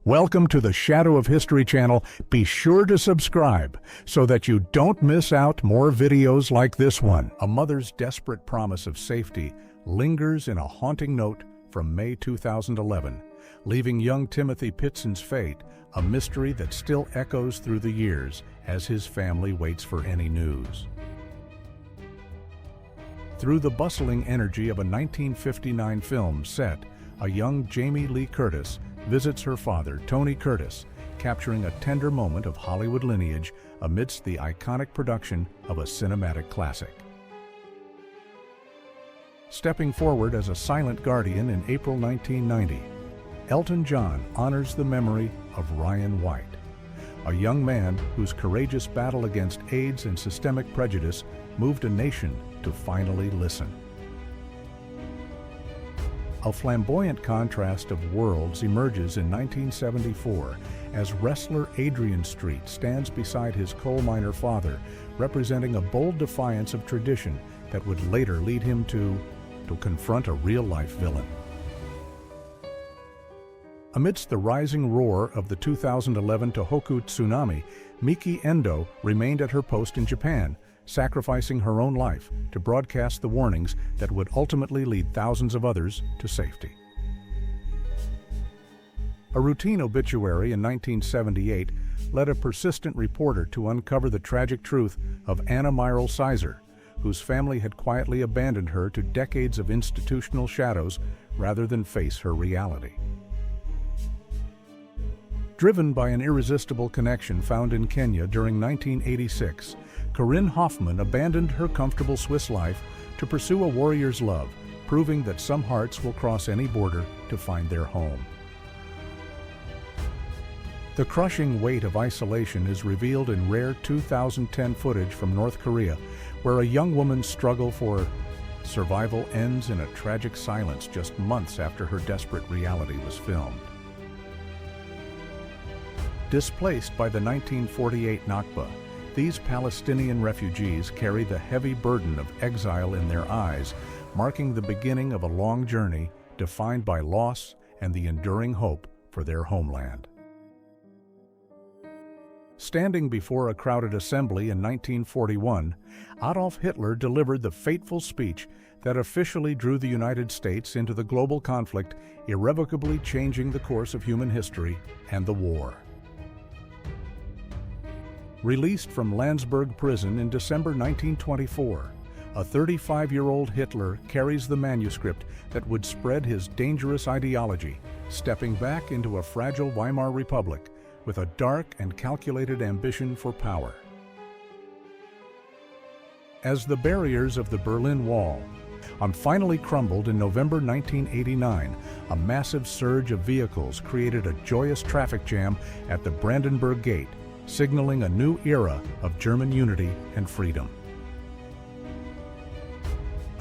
Welcome to the Shadow of History channel. Be sure to subscribe so that you don't miss out more videos like this one. A mother's desperate promise of safety lingers in a haunting note from May 2011, leaving young Timothy Pitson's fate a mystery that still echoes through the years as his family waits for any news. Through the bustling energy of a 1959 film set, a young Jamie Lee Curtis visits her father, Tony Curtis, capturing a tender moment of Hollywood lineage amidst the iconic production of a cinematic classic. Stepping forward as a silent guardian in April 1990, Elton John honors the memory of Ryan White, a young man whose courageous battle against AIDS and systemic prejudice moved a nation to finally listen. A flamboyant contrast of worlds emerges in 1974 as wrestler Adrian Street stands beside his coal miner father, representing a bold defiance of tradition that would later lead him to confront a real-life villain. Amidst the rising roar of the 2011 Tohoku tsunami, Miki Endo remained at her post in Japan, sacrificing her own life to broadcast the warnings that would ultimately lead thousands of others to safety. A routine obituary in 1978 led a persistent reporter to uncover the tragic truth of Anna Myrl Sizer, whose family had quietly abandoned her to decades of institutional shadows rather than face her reality. Driven by an irresistible connection found in Kenya during 1986, Corinne Hoffman abandoned her comfortable Swiss life to pursue a warrior's love, proving that some hearts will cross any border to find their home. The crushing weight of isolation is revealed in rare 2010 footage from North Korea, where a young woman's struggle for survival ends in a tragic silence just months after her desperate reality was filmed. Displaced by the 1948 Nakba, these Palestinian refugees carry the heavy burden of exile in their eyes, marking the beginning of a long journey defined by loss and the enduring hope for their homeland. Standing before a crowded assembly in 1941, Adolf Hitler delivered the fateful speech that officially drew the United States into the global conflict, irrevocably changing the course of human history and the war. Released from Landsberg prison in December 1924, a 35-year-old Hitler carries the manuscript that would spread his dangerous ideology, stepping back into a fragile Weimar Republic with a dark and calculated ambition for power. As the barriers of the Berlin Wall finally crumbled in November 1989, a massive surge of vehicles created a joyous traffic jam at the Brandenburg Gate, signaling a new era of German unity and freedom.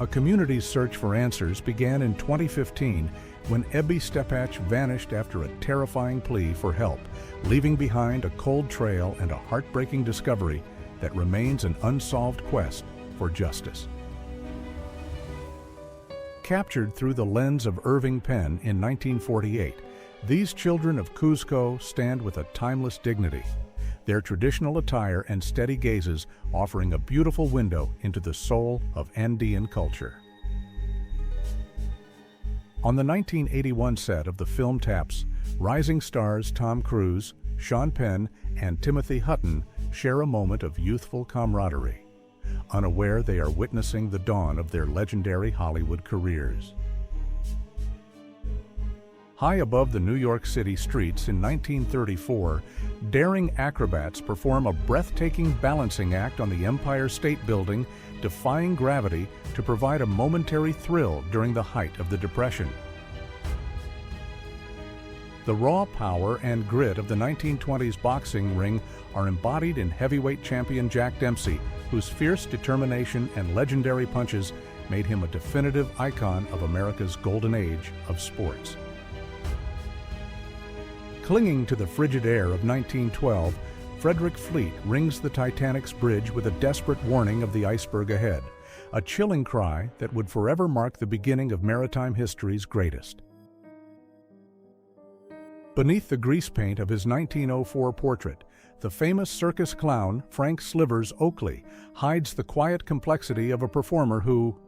A community's search for answers began in 2015 when Ebby Stepach vanished after a terrifying plea for help, leaving behind a cold trail and a heartbreaking discovery that remains an unsolved quest for justice. Captured through the lens of Irving Penn in 1948, these children of Cuzco stand with a timeless dignity, their traditional attire and steady gazes offering a beautiful window into the soul of Andean culture. On the 1981 set of the film Taps, rising stars Tom Cruise, Sean Penn, and Timothy Hutton share a moment of youthful camaraderie, unaware they are witnessing the dawn of their legendary Hollywood careers. High above the New York City streets in 1934, daring acrobats perform a breathtaking balancing act on the Empire State Building, defying gravity to provide a momentary thrill during the height of the Depression. The raw power and grit of the 1920s boxing ring are embodied in heavyweight champion Jack Dempsey, whose fierce determination and legendary punches made him a definitive icon of America's golden age of sports. Clinging to the frigid air of 1912, Frederick Fleet rings the Titanic's bridge with a desperate warning of the iceberg ahead, a chilling cry that would forever mark the beginning of maritime history's greatest. Beneath the grease paint of his 1904 portrait, the famous circus clown Frank Slivers Oakley hides the quiet complexity of a performer who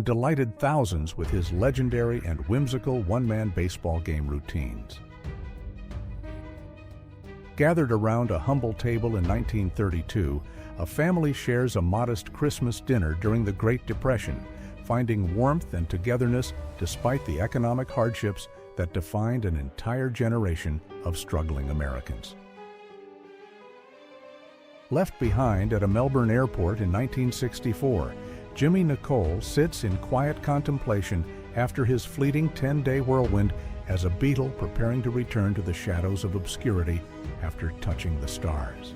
delighted thousands with his legendary and whimsical one-man baseball game routines. Gathered around a humble table in 1932, a family shares a modest Christmas dinner during the Great Depression, finding warmth and togetherness despite the economic hardships that defined an entire generation of struggling Americans. Left behind at a Melbourne airport in 1964, Jimmy Nicole sits in quiet contemplation after his fleeting 10-day whirlwind as a beetle preparing to return to the shadows of obscurity after touching the stars.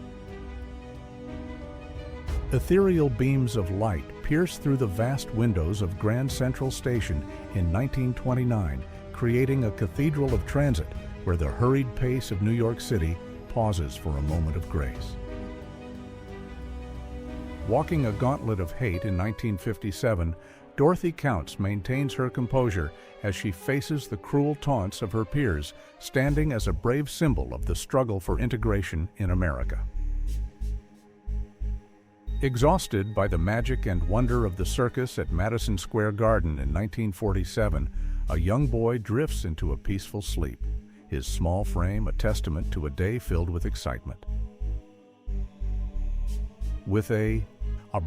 Ethereal beams of light pierce through the vast windows of Grand Central Station in 1929, creating a cathedral of transit where the hurried pace of New York City pauses for a moment of grace. Walking a gauntlet of hate in 1957, Dorothy Counts maintains her composure as she faces the cruel taunts of her peers, standing as a brave symbol of the struggle for integration in America. Exhausted by the magic and wonder of the circus at Madison Square Garden in 1947, a young boy drifts into a peaceful sleep, his small frame a testament to a day filled with excitement. With a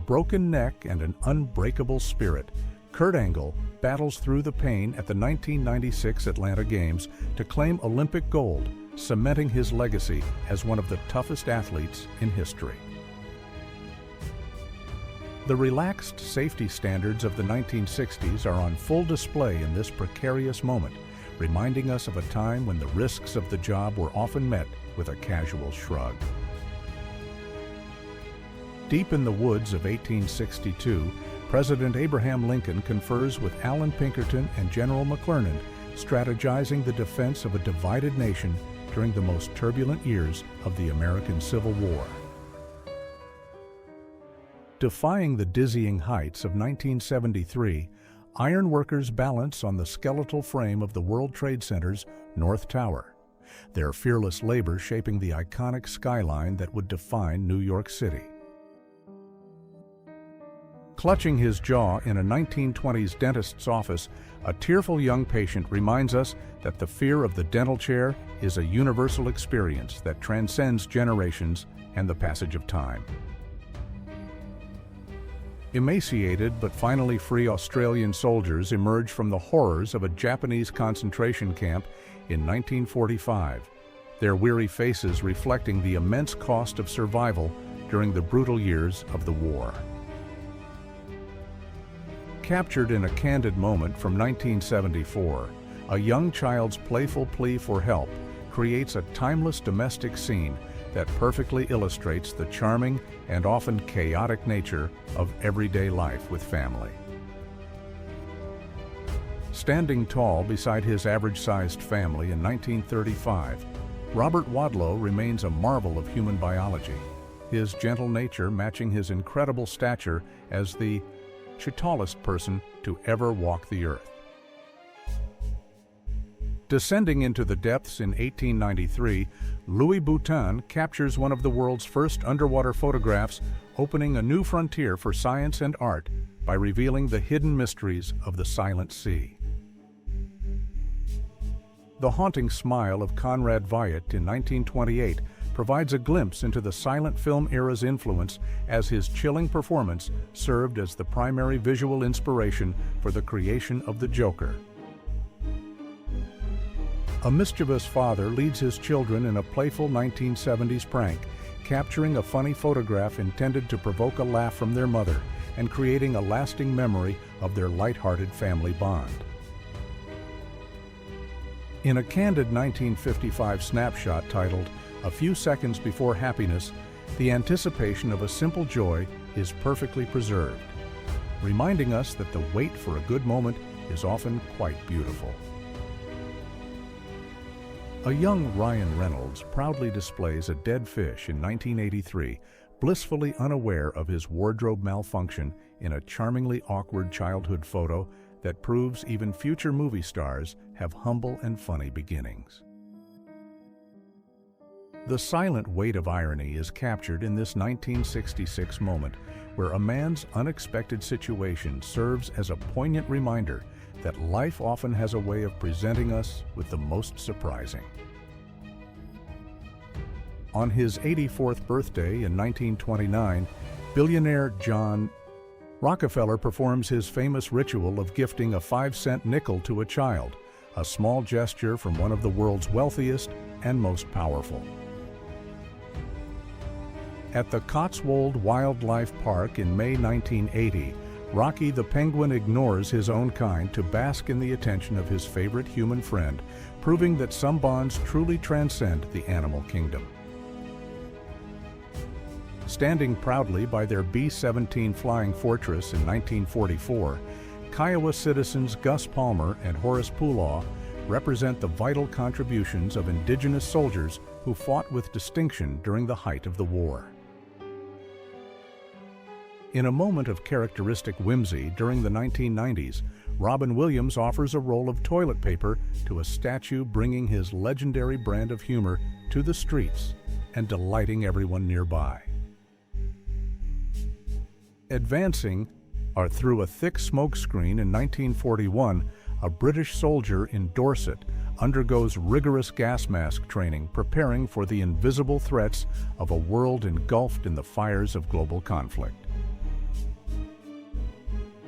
broken neck and an unbreakable spirit, Kurt Angle battles through the pain at the 1996 Atlanta Games to claim Olympic gold, cementing his legacy as one of the toughest athletes in history. The relaxed safety standards of the 1960s are on full display in this precarious moment, reminding us of a time when the risks of the job were often met with a casual shrug. Deep in the woods of 1862, President Abraham Lincoln confers with Allan Pinkerton and General McClernand, strategizing the defense of a divided nation during the most turbulent years of the American Civil War. Defying the dizzying heights of 1973, ironworkers balance on the skeletal frame of the World Trade Center's North Tower, their fearless labor shaping the iconic skyline that would define New York City. Clutching his jaw in a 1920s dentist's office, a tearful young patient reminds us that the fear of the dental chair is a universal experience that transcends generations and the passage of time. Emaciated but finally free Australian soldiers emerge from the horrors of a Japanese concentration camp in 1945, their weary faces reflecting the immense cost of survival during the brutal years of the war. Captured in a candid moment from 1974, a young child's playful plea for help creates a timeless domestic scene that perfectly illustrates the charming and often chaotic nature of everyday life with family. Standing tall beside his average-sized family in 1935, Robert Wadlow remains a marvel of human biology, his gentle nature matching his incredible stature as the tallest person to ever walk the earth. Descending into the depths in 1893, Louis Boutin captures one of the world's first underwater photographs, opening a new frontier for science and art by revealing the hidden mysteries of the silent sea. The haunting smile of Conrad Veidt in 1928 provides a glimpse into the silent film era's influence, as his chilling performance served as the primary visual inspiration for the creation of the Joker. A mischievous father leads his children in a playful 1970s prank, capturing a funny photograph intended to provoke a laugh from their mother and creating a lasting memory of their light-hearted family bond. In a candid 1955 snapshot titled "A Few Seconds Before Happiness," the anticipation of a simple joy is perfectly preserved, reminding us that the wait for a good moment is often quite beautiful. A young Ryan Reynolds proudly displays a dead fish in 1983, blissfully unaware of his wardrobe malfunction in a charmingly awkward childhood photo that proves even future movie stars have humble and funny beginnings. The silent weight of irony is captured in this 1966 moment, where a man's unexpected situation serves as a poignant reminder that life often has a way of presenting us with the most surprising. On his 84th birthday in 1929, billionaire John Rockefeller performs his famous ritual of gifting a 5-cent nickel to a child, a small gesture from one of the world's wealthiest and most powerful. At the Cotswold Wildlife Park in May 1980, Rocky the penguin ignores his own kind to bask in the attention of his favorite human friend, proving that some bonds truly transcend the animal kingdom. Standing proudly by their B-17 Flying Fortress in 1944, Kiowa citizens Gus Palmer and Horace Poolaw represent the vital contributions of indigenous soldiers who fought with distinction during the height of the war. In a moment of characteristic whimsy during the 1990s, Robin Williams offers a roll of toilet paper to a statue, bringing his legendary brand of humor to the streets and delighting everyone nearby. Advancing through a thick smokescreen in 1941, a British soldier in Dorset undergoes rigorous gas mask training, preparing for the invisible threats of a world engulfed in the fires of global conflict.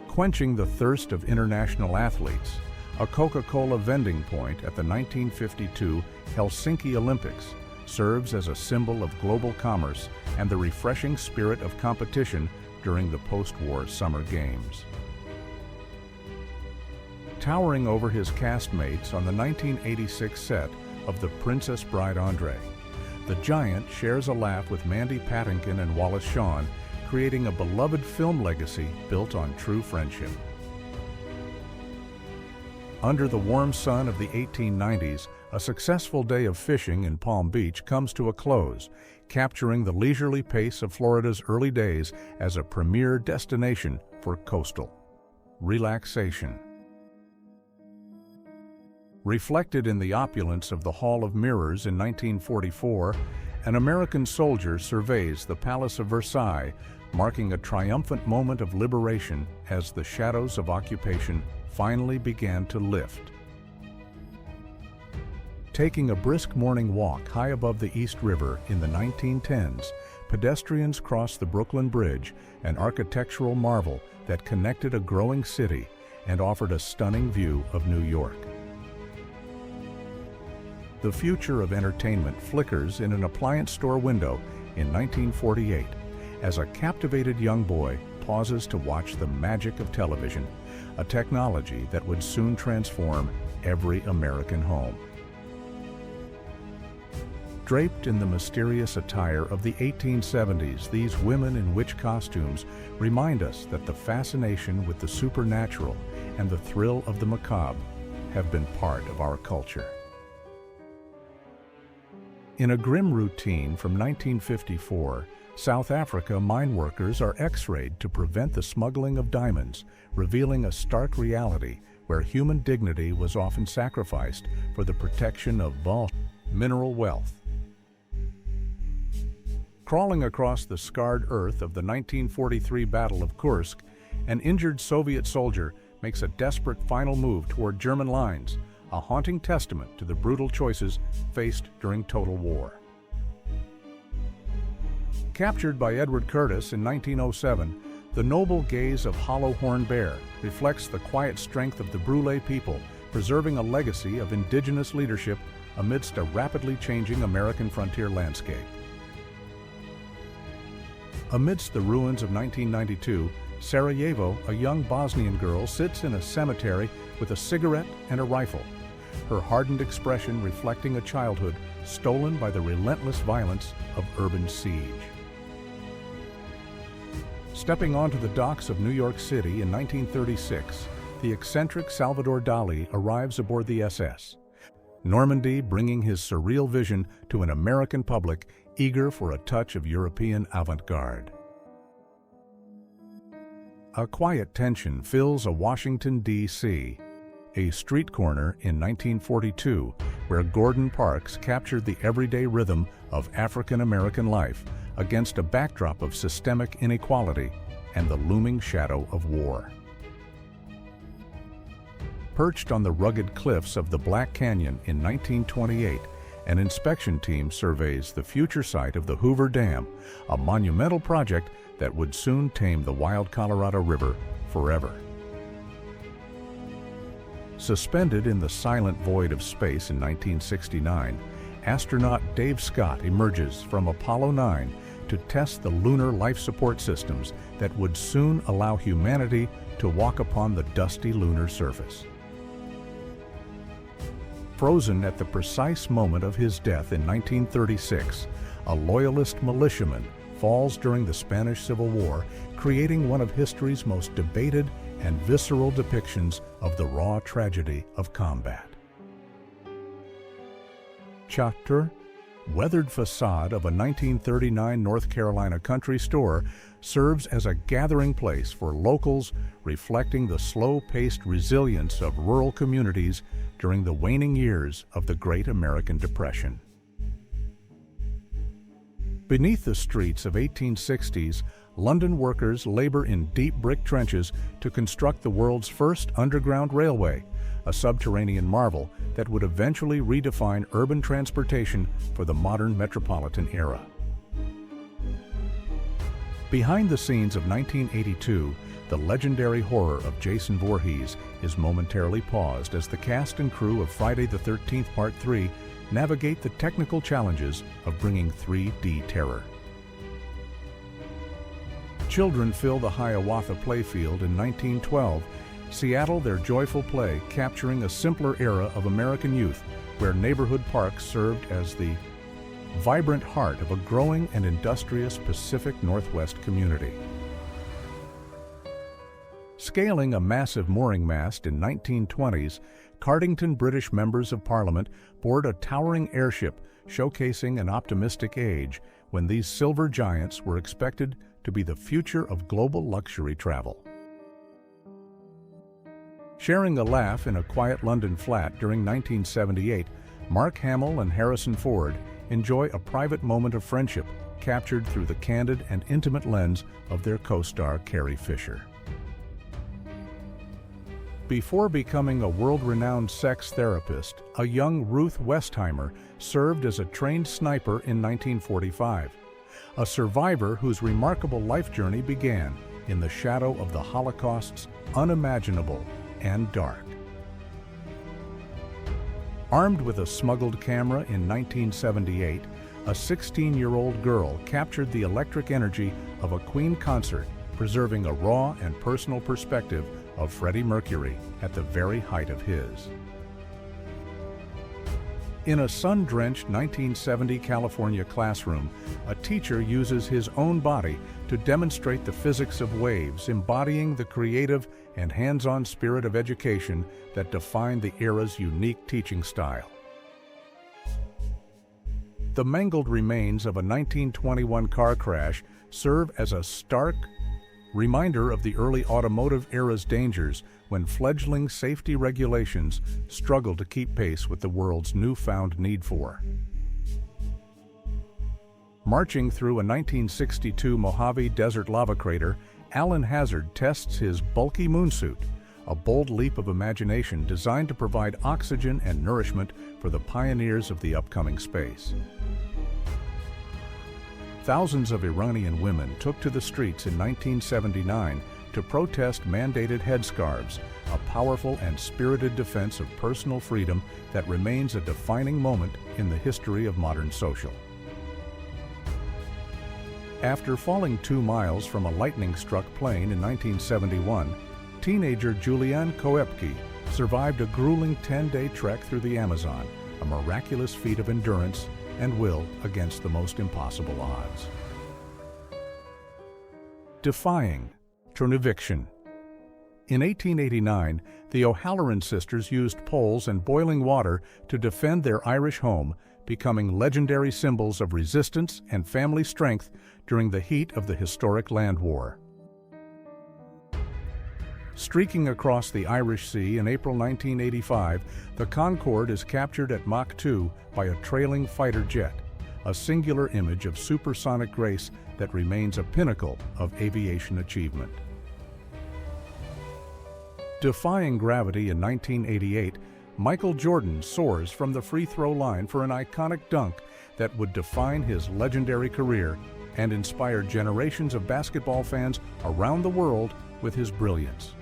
Quenching the thirst of international athletes, a Coca-Cola vending point at the 1952 Helsinki Olympics serves as a symbol of global commerce and the refreshing spirit of competition during the post-war Summer Games. Towering over his castmates on the 1986 set of The Princess Bride Andre, the giant shares a laugh with Mandy Patinkin and Wallace Shawn, creating a beloved film legacy built on true friendship. Under the warm sun of the 1890s, a successful day of fishing in Palm Beach comes to a close, capturing the leisurely pace of Florida's early days as a premier destination for coastal relaxation. Reflected in the opulence of the Hall of Mirrors in 1944, an American soldier surveys the Palace of Versailles, marking a triumphant moment of liberation as the shadows of occupation finally began to lift. Taking a brisk morning walk high above the East River in the 1910s, pedestrians crossed the Brooklyn Bridge, an architectural marvel that connected a growing city and offered a stunning view of New York. The future of entertainment flickers in an appliance store window in 1948 as a captivated young boy pauses to watch the magic of television, a technology that would soon transform every American home. Draped in the mysterious attire of the 1870s, these women in witch costumes remind us that the fascination with the supernatural and the thrill of the macabre have been part of our culture. In a grim routine from 1954, South Africa mine workers are X-rayed to prevent the smuggling of diamonds, revealing a stark reality where human dignity was often sacrificed for the protection of mineral wealth. Crawling across the scarred earth of the 1943 Battle of Kursk, an injured Soviet soldier makes a desperate final move toward German lines, a haunting testament to the brutal choices faced during total war. Captured by Edward Curtis in 1907, the noble gaze of Hollow Horn Bear reflects the quiet strength of the Brule people, preserving a legacy of indigenous leadership amidst a rapidly changing American frontier landscape. Amidst the ruins of 1992, Sarajevo, a young Bosnian girl, sits in a cemetery with a cigarette and a rifle, her hardened expression reflecting a childhood stolen by the relentless violence of urban siege. Stepping onto the docks of New York City in 1936, the eccentric Salvador Dali arrives aboard the SS, Normandy bringing his surreal vision to an American public eager for a touch of European avant-garde. A quiet tension fills a Washington, D.C., a street corner in 1942 where Gordon Parks captured the everyday rhythm of African American life against a backdrop of systemic inequality and the looming shadow of war. Perched on the rugged cliffs of the Black Canyon in 1928, an inspection team surveys the future site of the Hoover Dam, a monumental project that would soon tame the wild Colorado River forever. Suspended in the silent void of space in 1969, astronaut Dave Scott emerges from Apollo 9 to test the lunar life support systems that would soon allow humanity to walk upon the dusty lunar surface. Frozen at the precise moment of his death in 1936, a loyalist militiaman falls during the Spanish Civil War, creating one of history's most debated and visceral depictions of the raw tragedy of combat. Chapter: Weathered facade of a 1939 North Carolina country store serves as a gathering place for locals, reflecting the slow-paced resilience of rural communities during the waning years of the Great American Depression. Beneath the streets of 1860s, London workers labor in deep brick trenches to construct the world's first underground railway, a subterranean marvel that would eventually redefine urban transportation for the modern metropolitan era. Behind the scenes of 1982, the legendary horror of Jason Voorhees is momentarily paused as the cast and crew of Friday the 13th Part 3 navigate the technical challenges of bringing 3D terror. Children fill the Hiawatha playfield in 1912, Seattle their joyful play capturing a simpler era of American youth where neighborhood parks served as the vibrant heart of a growing and industrious Pacific Northwest community. Scaling a massive mooring mast in 1920s, Cardington British members of Parliament board a towering airship showcasing an optimistic age when these silver giants were expected to be the future of global luxury travel. Sharing a laugh in a quiet London flat during 1978, Mark Hamill and Harrison Ford enjoy a private moment of friendship captured through the candid and intimate lens of their co-star Carrie Fisher. Before becoming a world-renowned sex therapist, a young Ruth Westheimer served as a trained sniper in 1945, a survivor whose remarkable life journey began in the shadow of the Holocaust's unimaginable and dark. Armed with a smuggled camera in 1978, a 16-year-old girl captured the electric energy of a Queen concert, preserving a raw and personal perspective of Freddie Mercury at the very height of his. In a sun-drenched 1970 California classroom, a teacher uses his own body to demonstrate the physics of waves, embodying the creative and hands-on spirit of education that defined the era's unique teaching style. The mangled remains of a 1921 car crash serve as a stark reminder of the early automotive era's dangers when fledgling safety regulations struggled to keep pace with the world's newfound need for. Marching through a 1962 Mojave Desert lava crater, Alan Hazard tests his bulky moonsuit, a bold leap of imagination designed to provide oxygen and nourishment for the pioneers of the upcoming space. Thousands of Iranian women took to the streets in 1979 to protest mandated headscarves, a powerful and spirited defense of personal freedom that remains a defining moment in the history of modern social. After falling 2 miles from a lightning-struck plane in 1971, teenager Julianne Koepke survived a grueling 10-day trek through the Amazon, a miraculous feat of endurance and will against the most impossible odds. Defying Turniviction. In 1889, the O'Halloran sisters used poles and boiling water to defend their Irish home, becoming legendary symbols of resistance and family strength during the heat of the historic land war. Streaking across the Irish Sea in April 1985, the Concorde is captured at Mach 2 by a trailing fighter jet, a singular image of supersonic grace that remains a pinnacle of aviation achievement. Defying gravity in 1988, Michael Jordan soars from the free throw line for an iconic dunk that would define his legendary career and inspire generations of basketball fans around the world with his brilliance.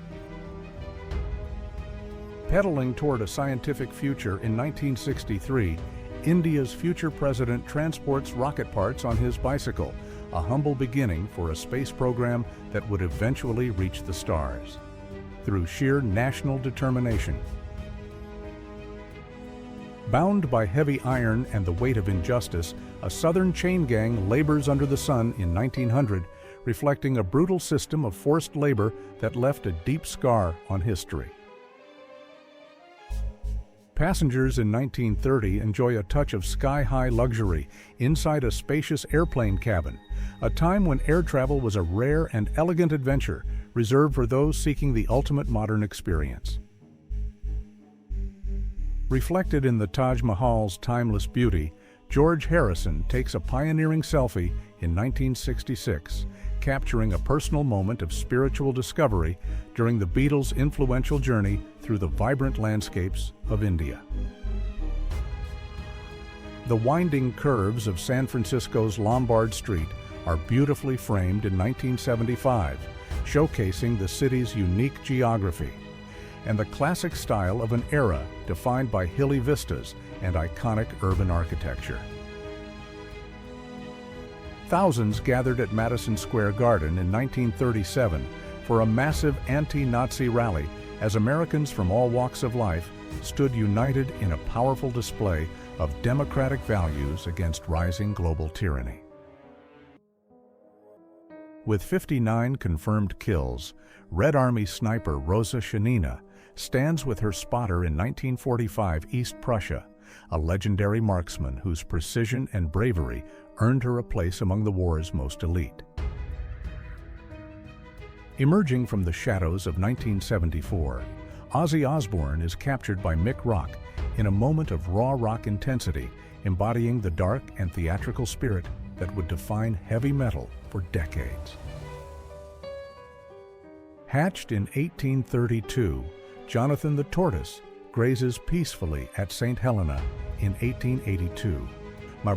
Pedaling toward a scientific future in 1963, India's future president transports rocket parts on his bicycle, a humble beginning for a space program that would eventually reach the stars. Through sheer national determination. Bound by heavy iron and the weight of injustice, a southern chain gang labors under the sun in 1900, reflecting a brutal system of forced labor that left a deep scar on history. Passengers in 1930 enjoy a touch of sky-high luxury inside a spacious airplane cabin, a time when air travel was a rare and elegant adventure reserved for those seeking the ultimate modern experience. Reflected in the Taj Mahal's timeless beauty, George Harrison takes a pioneering selfie in 1966, capturing a personal moment of spiritual discovery during the Beatles' influential journey through the vibrant landscapes of India. The winding curves of San Francisco's Lombard Street are beautifully framed in 1975, showcasing the city's unique geography and the classic style of an era defined by hilly vistas and iconic urban architecture. Thousands gathered at Madison Square Garden in 1937 for a massive anti-Nazi rally as Americans from all walks of life stood united in a powerful display of democratic values against rising global tyranny. With 59 confirmed kills, Red Army sniper Rosa Shanina stands with her spotter in 1945 East Prussia, a legendary marksman whose precision and bravery earned her a place among the war's most elite. Emerging from the shadows of 1974, Ozzy Osbourne is captured by Mick Rock in a moment of raw rock intensity, embodying the dark and theatrical spirit that would define heavy metal for decades. Hatched in 1832, Jonathan the Tortoise grazes peacefully at St. Helena in 1882,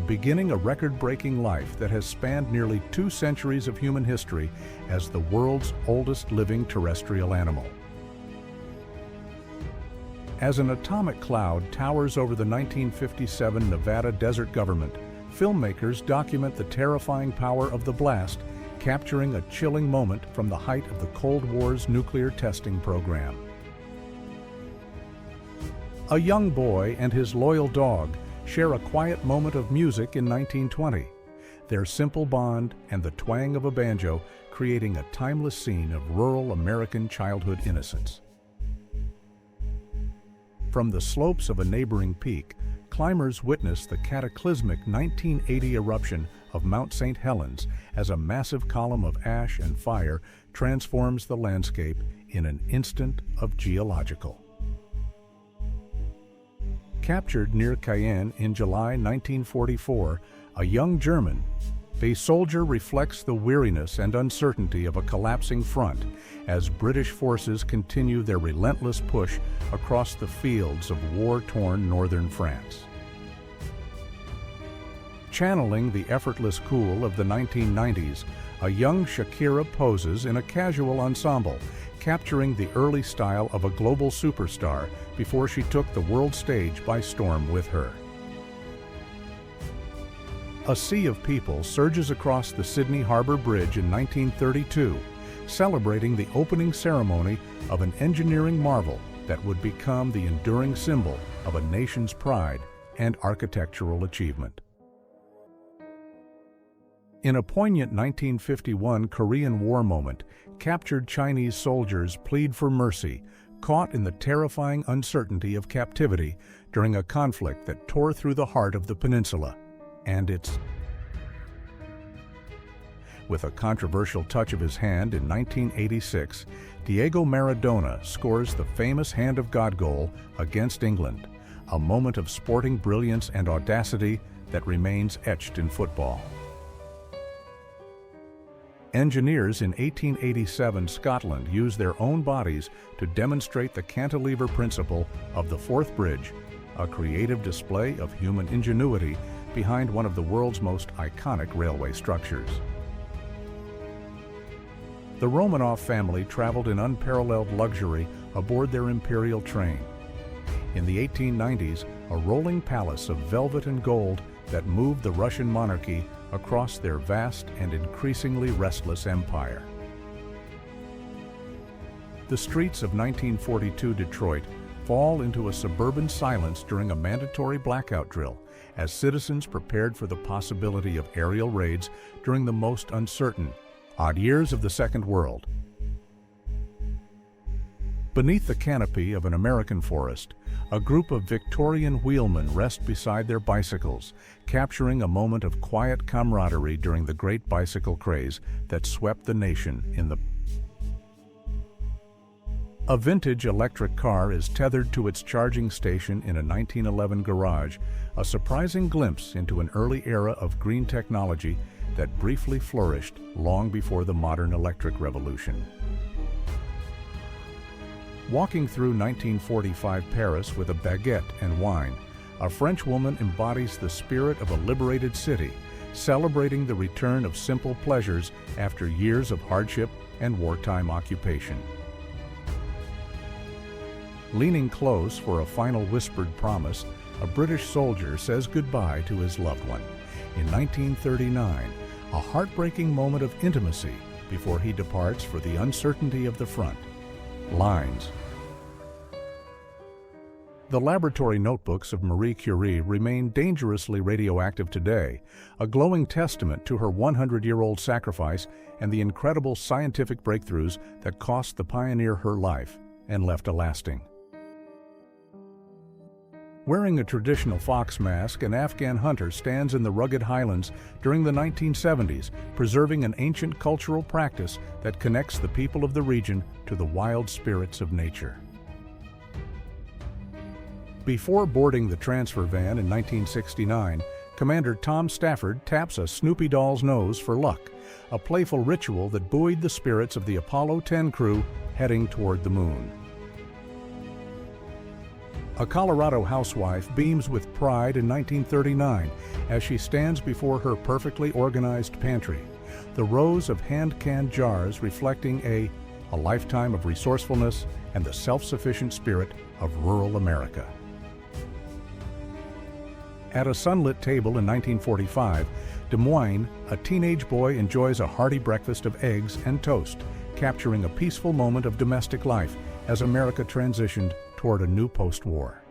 beginning a record-breaking life that has spanned nearly 2 centuries of human history as the world's oldest living terrestrial animal. As an atomic cloud towers over the 1957 Nevada desert government, filmmakers document the terrifying power of the blast, capturing a chilling moment from the height of the Cold War's nuclear testing program. A young boy and his loyal dog share a quiet moment of music in 1920, their simple bond and the twang of a banjo creating a timeless scene of rural American childhood innocence. From the slopes of a neighboring peak, climbers witness the cataclysmic 1980 eruption of Mount St. Helens as a massive column of ash and fire transforms the landscape in an instant of geological. Captured near Cayenne in July 1944, a young German, the soldier reflects the weariness and uncertainty of a collapsing front as British forces continue their relentless push across the fields of war-torn northern France. Channeling the effortless cool of the 1990s, a young Shakira poses in a casual ensemble, capturing the early style of a global superstar before she took the world stage by storm with her. A sea of people surges across the Sydney Harbour Bridge in 1932, celebrating the opening ceremony of an engineering marvel that would become the enduring symbol of a nation's pride and architectural achievement. In a poignant 1951 Korean War moment, captured Chinese soldiers plead for mercy, caught in the terrifying uncertainty of captivity during a conflict that tore through the heart of the peninsula. And it's... With a controversial touch of his hand in 1986, Diego Maradona scores the famous Hand of God goal against England, a moment of sporting brilliance and audacity that remains etched in football. Engineers in 1887 Scotland used their own bodies to demonstrate the cantilever principle of the Forth Bridge, a creative display of human ingenuity behind one of the world's most iconic railway structures. The Romanov family traveled in unparalleled luxury aboard their imperial train. In the 1890s, a rolling palace of velvet and gold that moved the Russian monarchy across their vast and increasingly restless empire. The streets of 1942 Detroit fall into a suburban silence during a mandatory blackout drill as citizens prepared for the possibility of aerial raids during the most uncertain, odd years of the Second World. Beneath the canopy of an American forest, a group of Victorian wheelmen rest beside their bicycles, capturing a moment of quiet camaraderie during the great bicycle craze that swept the nation in the... A vintage electric car is tethered to its charging station in a 1911 garage, a surprising glimpse into an early era of green technology that briefly flourished long before the modern electric revolution. Walking through 1945 Paris with a baguette and wine, a French woman embodies the spirit of a liberated city, celebrating the return of simple pleasures after years of hardship and wartime occupation. Leaning close for a final whispered promise, a British soldier says goodbye to his loved one. In 1939, a heartbreaking moment of intimacy before he departs for the uncertainty of the front. Lines. The laboratory notebooks of Marie Curie remain dangerously radioactive today, a glowing testament to her 100-year-old sacrifice and the incredible scientific breakthroughs that cost the pioneer her life and left a lasting. Wearing a traditional fox mask, an Afghan hunter stands in the rugged highlands during the 1970s, preserving an ancient cultural practice that connects the people of the region to the wild spirits of nature. Before boarding the transfer van in 1969, Commander Tom Stafford taps a Snoopy doll's nose for luck, a playful ritual that buoyed the spirits of the Apollo 10 crew heading toward the moon. A Colorado housewife beams with pride in 1939 as she stands before her perfectly organized pantry, the rows of hand-canned jars reflecting a lifetime of resourcefulness and the self-sufficient spirit of rural America. At a sunlit table in 1945, Des Moines, a teenage boy enjoys a hearty breakfast of eggs and toast, capturing a peaceful moment of domestic life as America transitioned toward a new post-war.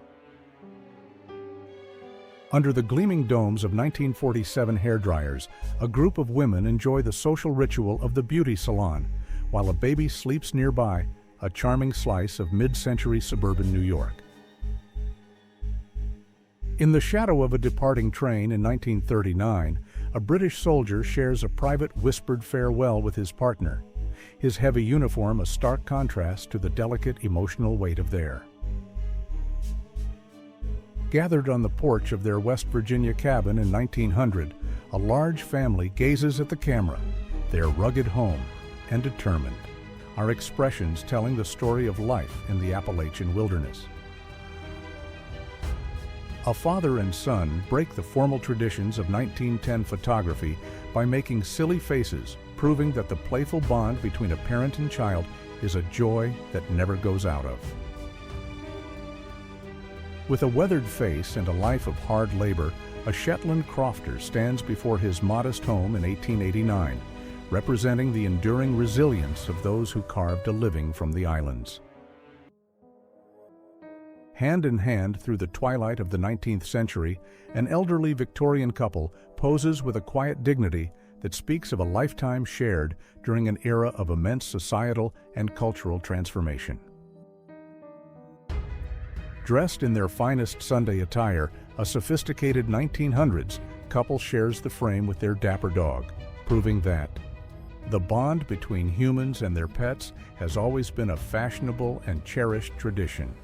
Under the gleaming domes of 1947 hairdryers, a group of women enjoy the social ritual of the beauty salon, while a baby sleeps nearby, a charming slice of mid-century suburban New York. In the shadow of a departing train in 1939, a British soldier shares a private whispered farewell with his partner, his heavy uniform a stark contrast to the delicate emotional weight of their. Gathered on the porch of their West Virginia cabin in 1900, a large family gazes at the camera, their rugged home and determined, are expressions telling the story of life in the Appalachian wilderness. A father and son break the formal traditions of 1910 photography by making silly faces, proving that the playful bond between a parent and child is a joy that never goes out of. With a weathered face and a life of hard labor, a Shetland crofter stands before his modest home in 1889, representing the enduring resilience of those who carved a living from the islands. Hand in hand through the twilight of the 19th century, an elderly Victorian couple poses with a quiet dignity that speaks of a lifetime shared during an era of immense societal and cultural transformation. Dressed in their finest Sunday attire, a sophisticated 1900s couple shares the frame with their dapper dog, proving that The bond between humans and their pets has always been a fashionable and cherished tradition.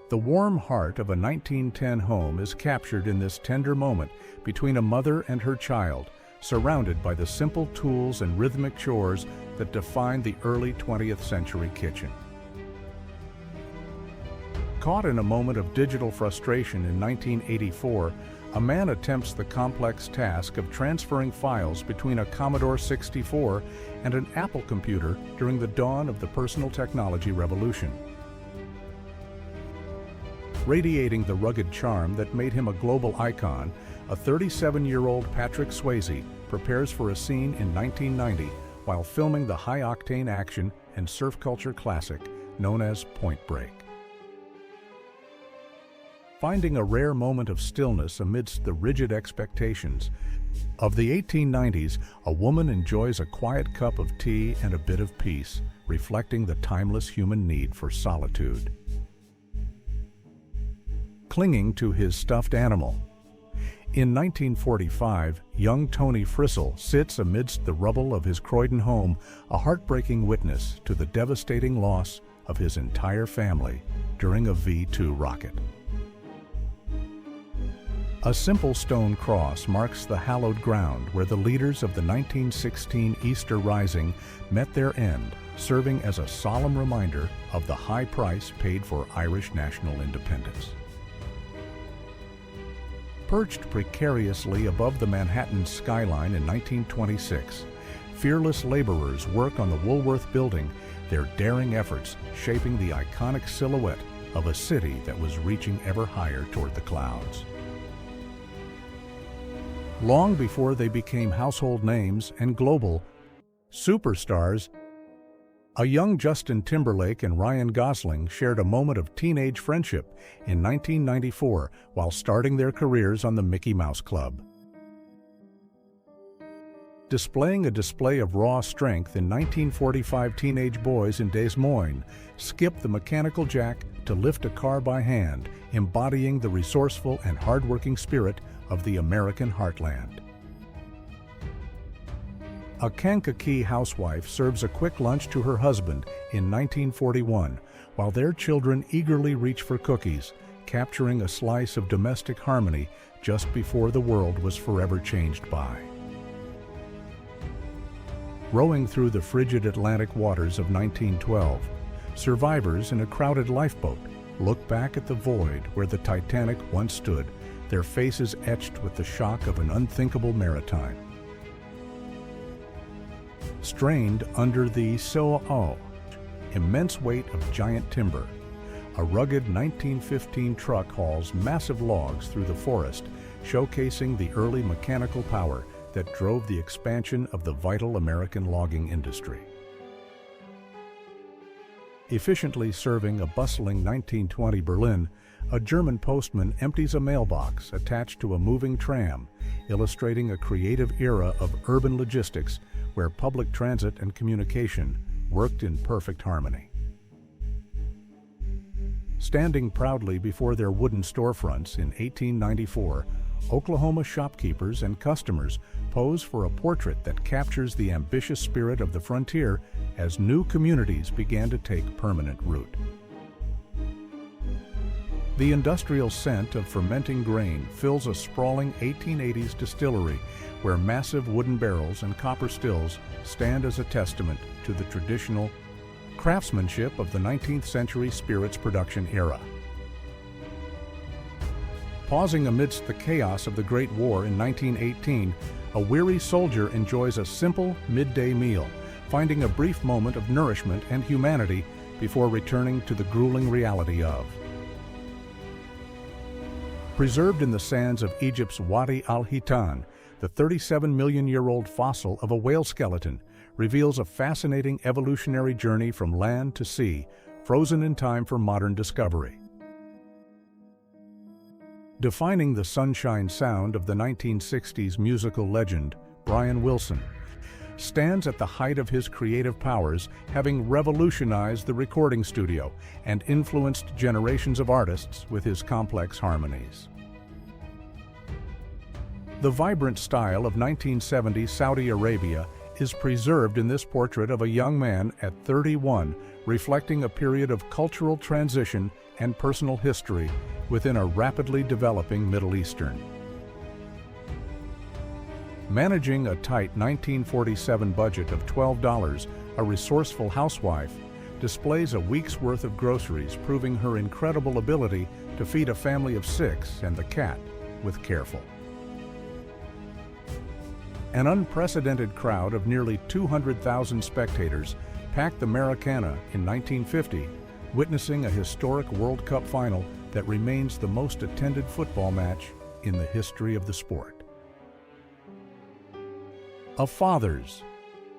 The warm heart of a 1910 home is captured in this tender moment between a mother and her child, surrounded by the simple tools and rhythmic chores that defined the early 20th century kitchen. Caught in a moment of digital frustration in 1984, a man attempts the complex task of transferring files between a Commodore 64 and an Apple computer during the dawn of the personal technology revolution. Radiating the rugged charm that made him a global icon, a 37-year-old Patrick Swayze prepares for a scene in 1990 while filming the high-octane action and surf culture classic known as Point Break. Finding a rare moment of stillness amidst the rigid expectations of the 1890s, a woman enjoys a quiet cup of tea and a bit of peace, reflecting the timeless human need for solitude. Clinging to his stuffed animal. In 1945, young Tony Frissell sits amidst the rubble of his Croydon home, a heartbreaking witness to the devastating loss of his entire family during a V-2 rocket. A simple stone cross marks the hallowed ground where the leaders of the 1916 Easter Rising met their end, serving as a solemn reminder of the high price paid for Irish national independence. Perched precariously above the Manhattan skyline in 1926, fearless laborers work on the Woolworth Building, their daring efforts shaping the iconic silhouette of a city that was reaching ever higher toward the clouds. Long before they became household names and global superstars, a young Justin Timberlake and Ryan Gosling shared a moment of teenage friendship in 1994 while starting their careers on the Mickey Mouse Club. Displaying a display of raw strength in 1945, teenage boys in Des Moines skipped the mechanical jack to lift a car by hand, embodying the resourceful and hardworking spirit of the American heartland. A Kankakee housewife serves a quick lunch to her husband in 1941, while their children eagerly reach for cookies, capturing a slice of domestic harmony just before the world was forever changed by. Rowing through the frigid Atlantic waters of 1912, survivors in a crowded lifeboat look back at the void where the Titanic once stood, their faces etched with the shock of an unthinkable maritime. Strained under the immense weight of giant timber, a rugged 1915 truck hauls massive logs through the forest, showcasing the early mechanical power that drove the expansion of the vital American logging industry. Efficiently serving a bustling 1920 Berlin, a German postman empties a mailbox attached to a moving tram, illustrating a creative era of urban logistics where public transit and communication worked in perfect harmony. Standing proudly before their wooden storefronts in 1894, Oklahoma shopkeepers and customers pose for a portrait that captures the ambitious spirit of the frontier as new communities began to take permanent root. The industrial scent of fermenting grain fills a sprawling 1880s distillery where massive wooden barrels and copper stills stand as a testament to the traditional craftsmanship of the 19th century spirits production era. Pausing amidst the chaos of the Great War in 1918, a weary soldier enjoys a simple midday meal, finding a brief moment of nourishment and humanity before returning to the grueling reality of. Preserved in the sands of Egypt's Wadi al-Hitan, the 37-million-year-old fossil of a whale skeleton reveals a fascinating evolutionary journey from land to sea, frozen in time for modern discovery. Defining the sunshine sound of the 1960s musical legend, Brian Wilson stands at the height of his creative powers, having revolutionized the recording studio and influenced generations of artists with his complex harmonies. The vibrant style of 1970 Saudi Arabia is preserved in this portrait of a young man at 31, reflecting a period of cultural transition and personal history within a rapidly developing Middle Eastern. Managing a tight 1947 budget of $12, a resourceful housewife displays a week's worth of groceries, proving her incredible ability to feed a family of 6 and the cat with careful. An unprecedented crowd of nearly 200,000 spectators packed the Maracana in 1950, witnessing a historic World Cup final that remains the most attended football match in the history of the sport. A father's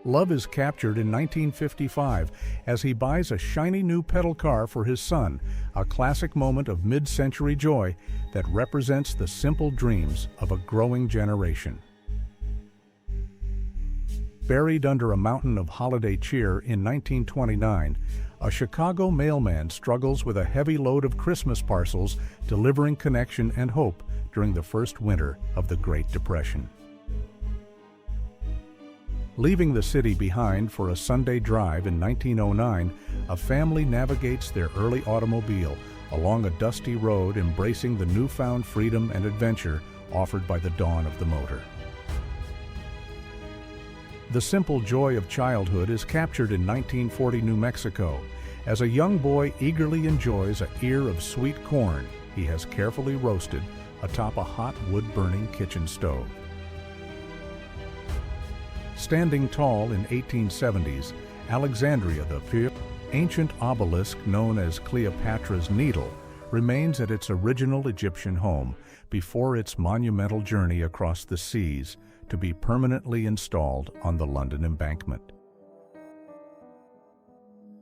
love is captured in 1955 as he buys a shiny new pedal car for his son, a classic moment of mid-century joy that represents the simple dreams of a growing generation. Buried under a mountain of holiday cheer in 1929, a Chicago mailman struggles with a heavy load of Christmas parcels, delivering connection and hope during the first winter of the Great Depression. Leaving the city behind for a Sunday drive in 1909, a family navigates their early automobile along a dusty road, embracing the newfound freedom and adventure offered by the dawn of the motor. The simple joy of childhood is captured in 1940 New Mexico, as a young boy eagerly enjoys an ear of sweet corn he has carefully roasted atop a hot wood-burning kitchen stove. Standing tall in 1870s, Alexandria, the ancient obelisk known as Cleopatra's Needle, remains at its original Egyptian home before its monumental journey across the seas to be permanently installed on the London Embankment.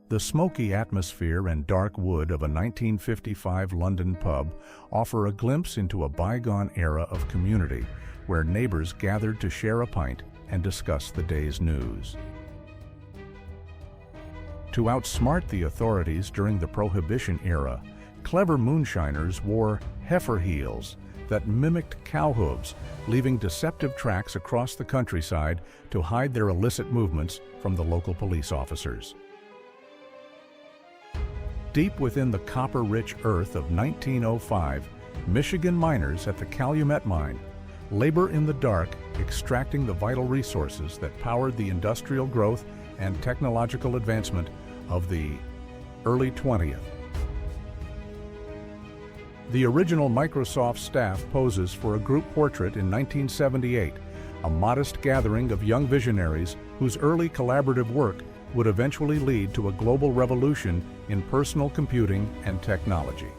The smoky atmosphere and dark wood of a 1955 London pub offer a glimpse into a bygone era of community where neighbors gathered to share a pint and discuss the day's news. To outsmart the authorities during the Prohibition era, clever moonshiners wore heifer heels that mimicked cow hooves, leaving deceptive tracks across the countryside to hide their illicit movements from the local police officers. Deep within the copper-rich earth of 1905, Michigan miners at the Calumet mine labor in the dark, extracting the vital resources that powered the industrial growth and technological advancement of the early 20th. The original Microsoft staff poses for a group portrait in 1978, a modest gathering of young visionaries whose early collaborative work would eventually lead to a global revolution in personal computing and technology.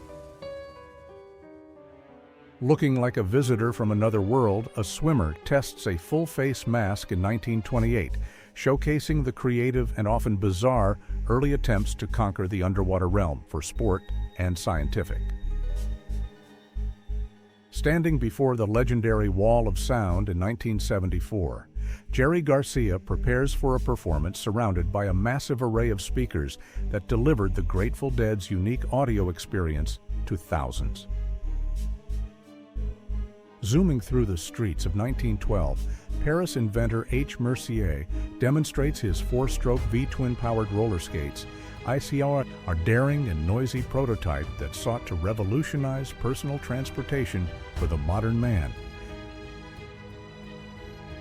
Looking like a visitor from another world, a swimmer tests a full-face mask in 1928, showcasing the creative and often bizarre early attempts to conquer the underwater realm for sport and scientific. Standing before the legendary Wall of Sound in 1974, Jerry Garcia prepares for a performance surrounded by a massive array of speakers that delivered the Grateful Dead's unique audio experience to thousands. Zooming through the streets of 1912, Paris inventor H. Mercier demonstrates his 4-stroke V-twin-powered roller skates. ICR, a daring and noisy prototype that sought to revolutionize personal transportation for the modern man.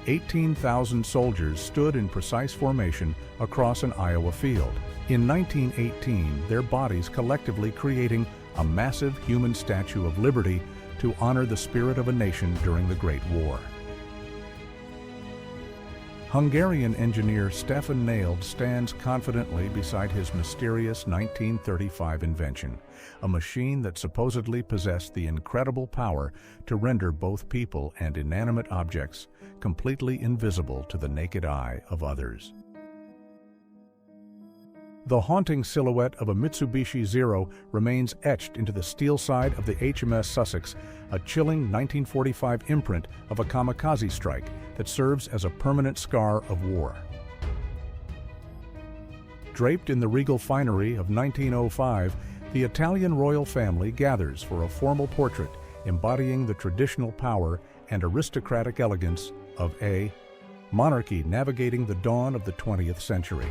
18,000 soldiers stood in precise formation across an Iowa field. In 1918, their bodies collectively creating a massive human statue of liberty to honor the spirit of a nation during the Great War. Hungarian engineer Stefan Nailed stands confidently beside his mysterious 1935 invention, a machine that supposedly possessed the incredible power to render both people and inanimate objects completely invisible to the naked eye of others. The haunting silhouette of a Mitsubishi Zero remains etched into the steel side of the HMS Sussex, a chilling 1945 imprint of a kamikaze strike that serves as a permanent scar of war. Draped in the regal finery of 1905, the Italian royal family gathers for a formal portrait embodying the traditional power and aristocratic elegance of a monarchy navigating the dawn of the 20th century.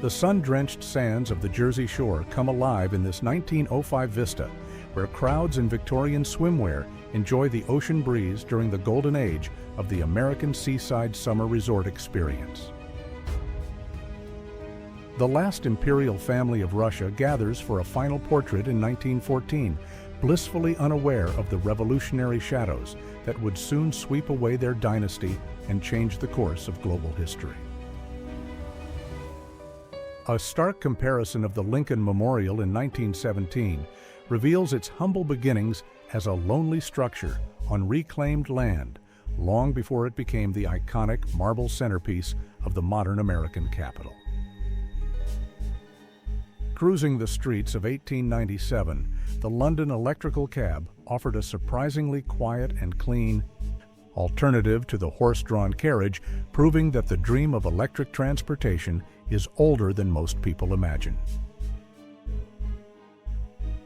The sun-drenched sands of the Jersey Shore come alive in this 1905 vista, where crowds in Victorian swimwear enjoy the ocean breeze during the golden age of the American seaside summer resort experience. The last imperial family of Russia gathers for a final portrait in 1914, blissfully unaware of the revolutionary shadows that would soon sweep away their dynasty and change the course of global history. A stark comparison of the Lincoln Memorial in 1917 reveals its humble beginnings as a lonely structure on reclaimed land, long before it became the iconic marble centerpiece of the modern American capital. Cruising the streets of 1897, the London electrical cab offered a surprisingly quiet and clean alternative to the horse-drawn carriage, proving that the dream of electric transportation is older than most people imagine.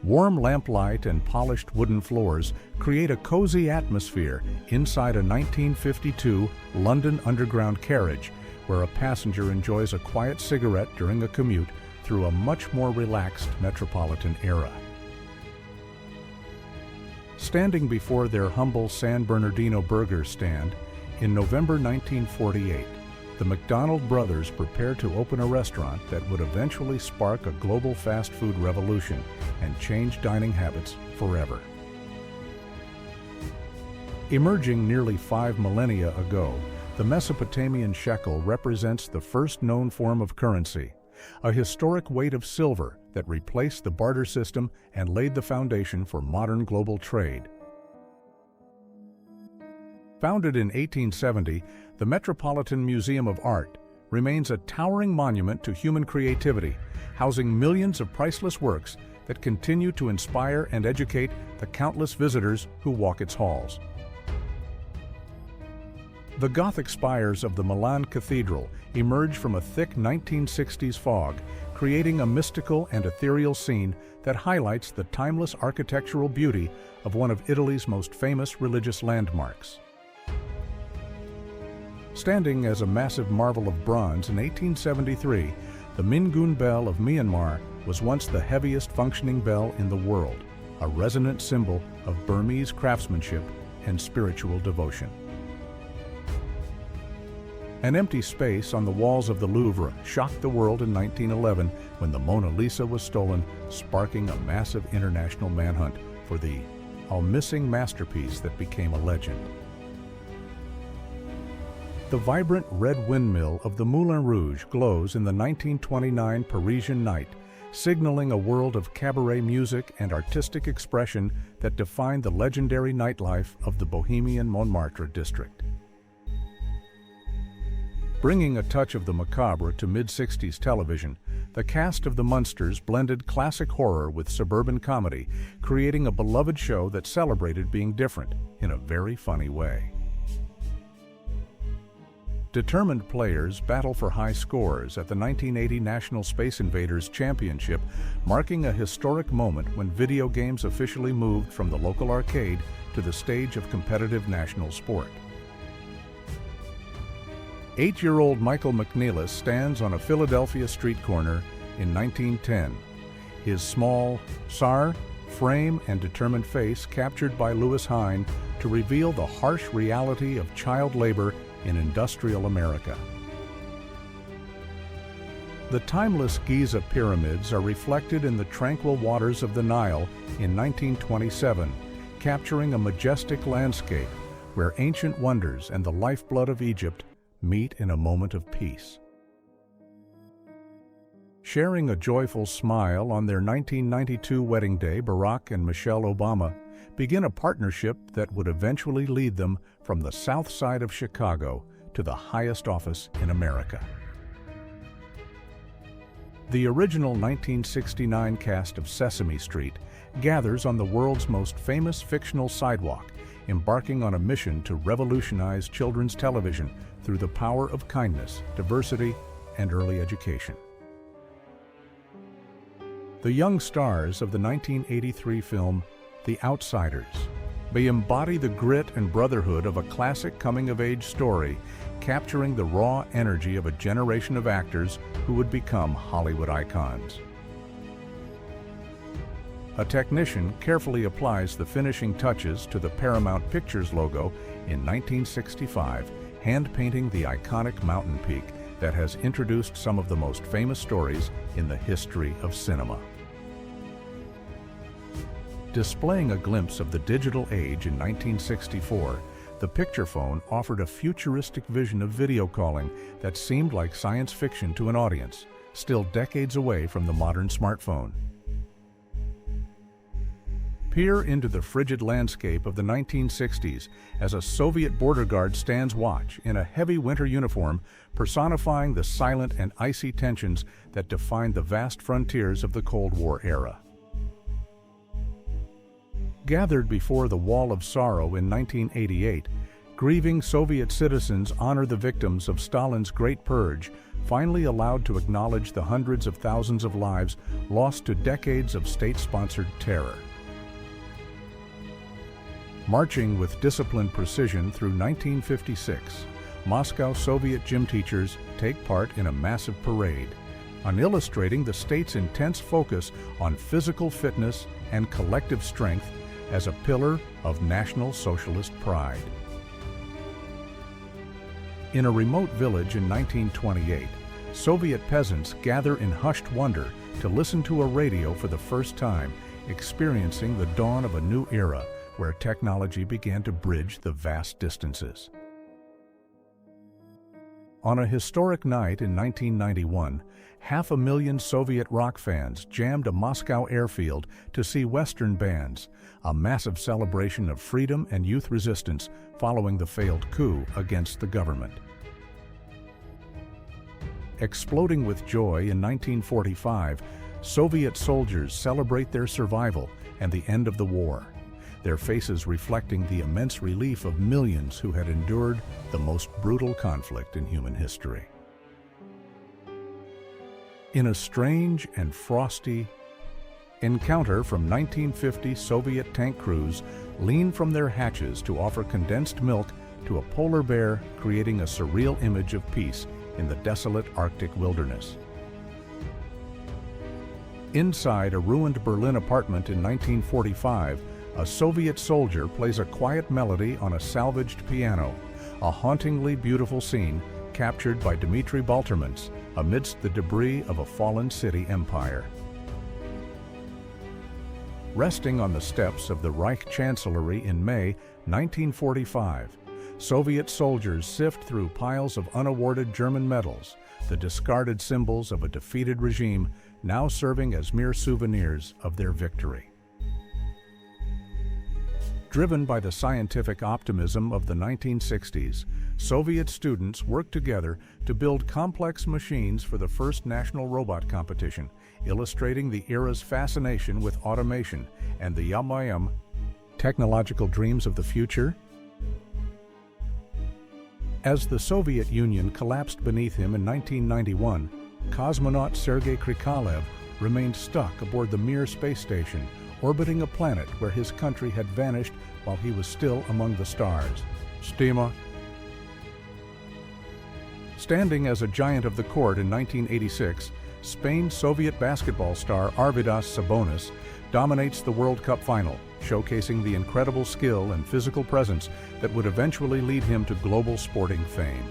Warm lamplight and polished wooden floors create a cozy atmosphere inside a 1952 London Underground carriage, where a passenger enjoys a quiet cigarette during a commute through a much more relaxed metropolitan era. Standing before their humble San Bernardino burger stand, in November 1948, the McDonald brothers prepared to open a restaurant that would eventually spark a global fast food revolution and change dining habits forever. Emerging nearly 5 millennia ago, the Mesopotamian shekel represents the first known form of currency, a historic weight of silver that replaced the barter system and laid the foundation for modern global trade. Founded in 1870, the Metropolitan Museum of Art remains a towering monument to human creativity, housing millions of priceless works that continue to inspire and educate the countless visitors who walk its halls. The Gothic spires of the Milan Cathedral emerge from a thick 1960s fog, creating a mystical and ethereal scene that highlights the timeless architectural beauty of one of Italy's most famous religious landmarks. Standing as a massive marvel of bronze in 1873, the Mingun bell of Myanmar was once the heaviest functioning bell in the world, a resonant symbol of Burmese craftsmanship and spiritual devotion. An empty space on the walls of the Louvre shocked the world in 1911 when the Mona Lisa was stolen, sparking a massive international manhunt for the all-missing masterpiece that became a legend. The vibrant red windmill of the Moulin Rouge glows in the 1929 Parisian night, signaling a world of cabaret music and artistic expression that defined the legendary nightlife of the Bohemian Montmartre district. Bringing a touch of the macabre to mid-60s television, the cast of The Munsters blended classic horror with suburban comedy, creating a beloved show that celebrated being different in a very funny way. Determined players battle for high scores at the 1980 National Space Invaders Championship, marking a historic moment when video games officially moved from the local arcade to the stage of competitive national sport. 8-year-old Michael McNeilis stands on a Philadelphia street corner in 1910, his small, sour frame and determined face captured by Lewis Hine to reveal the harsh reality of child labor in industrial America. The timeless Giza pyramids are reflected in the tranquil waters of the Nile in 1927, capturing a majestic landscape where ancient wonders and the lifeblood of Egypt meet in a moment of peace. Sharing a joyful smile on their 1992 wedding day, Barack and Michelle Obama begin a partnership that would eventually lead them from the south side of Chicago to the highest office in America. The original 1969 cast of Sesame Street gathers on the world's most famous fictional sidewalk, embarking on a mission to revolutionize children's television through the power of kindness, diversity, and early education. The young stars of the 1983 film The Outsiders They embody the grit and brotherhood of a classic coming-of-age story, capturing the raw energy of a generation of actors who would become Hollywood icons. A technician carefully applies the finishing touches to the Paramount Pictures logo in 1965, hand-painting the iconic mountain peak that has introduced some of the most famous stories in the history of cinema. Displaying a glimpse of the digital age in 1964, the picture phone offered a futuristic vision of video calling that seemed like science fiction to an audience, still decades away from the modern smartphone. Peer into the frigid landscape of the 1960s as a Soviet border guard stands watch in a heavy winter uniform, personifying the silent and icy tensions that defined the vast frontiers of the Cold War era. Gathered before the Wall of Sorrow in 1988, grieving Soviet citizens honor the victims of Stalin's Great Purge, finally allowed to acknowledge the hundreds of thousands of lives lost to decades of state-sponsored terror. Marching with disciplined precision through 1956, Moscow Soviet gym teachers take part in a massive parade, illustrating the state's intense focus on physical fitness and collective strength as a pillar of National Socialist pride. In a remote village in 1928, Soviet peasants gather in hushed wonder to listen to a radio for the first time, experiencing the dawn of a new era where technology began to bridge the vast distances. On a historic night in 1991, 500,000 Soviet rock fans jammed a Moscow airfield to see Western bands, a massive celebration of freedom and youth resistance following the failed coup against the government. Exploding with joy in 1945, Soviet soldiers celebrate their survival and the end of the war, their faces reflecting the immense relief of millions who had endured the most brutal conflict in human history. In a strange and frosty encounter from 1950, Soviet tank crews lean from their hatches to offer condensed milk to a polar bear, creating a surreal image of peace in the desolate Arctic wilderness. Inside a ruined Berlin apartment in 1945, a Soviet soldier plays a quiet melody on a salvaged piano, a hauntingly beautiful scene captured by Dmitry Baltermans amidst the debris of a fallen city empire. Resting on the steps of the Reich Chancellery in May 1945, Soviet soldiers sift through piles of unawarded German medals, the discarded symbols of a defeated regime now serving as mere souvenirs of their victory. Driven by the scientific optimism of the 1960s, Soviet students worked together to build complex machines for the first national robot competition, illustrating the era's fascination with automation and the Yamayam technological dreams of the future. As the Soviet Union collapsed beneath him in 1991, cosmonaut Sergei Krikalev remained stuck aboard the Mir space station, orbiting a planet where his country had vanished while he was still among the stars. Stima. Standing as a giant of the court in 1986, Spain's Soviet basketball star Arvydas Sabonis dominates the World Cup final, showcasing the incredible skill and physical presence that would eventually lead him to global sporting fame.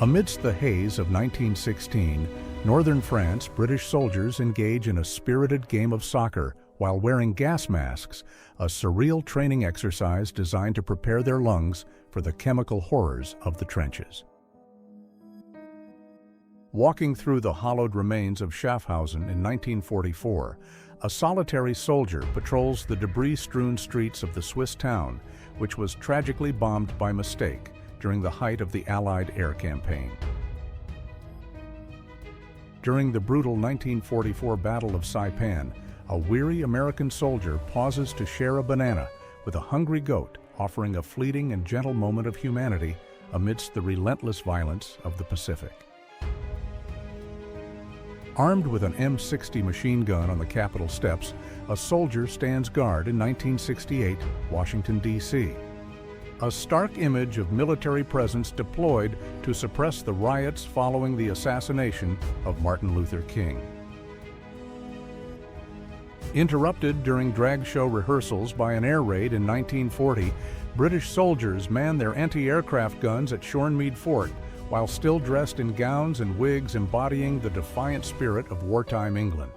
Amidst the haze of 1916, northern France, British soldiers engage in a spirited game of soccer while wearing gas masks, a surreal training exercise designed to prepare their lungs for the chemical horrors of the trenches. Walking through the hollowed remains of Schaffhausen in 1944, a solitary soldier patrols the debris-strewn streets of the Swiss town, which was tragically bombed by mistake during the height of the Allied air campaign. During the brutal 1944 Battle of Saipan, a weary American soldier pauses to share a banana with a hungry goat, offering a fleeting and gentle moment of humanity amidst the relentless violence of the Pacific. Armed with an M60 machine gun on the Capitol steps, a soldier stands guard in 1968, Washington, D.C. A stark image of military presence deployed to suppress the riots following the assassination of Martin Luther King. Interrupted during drag show rehearsals by an air raid in 1940, British soldiers manned their anti-aircraft guns at Shornmead Fort while still dressed in gowns and wigs embodying the defiant spirit of wartime England.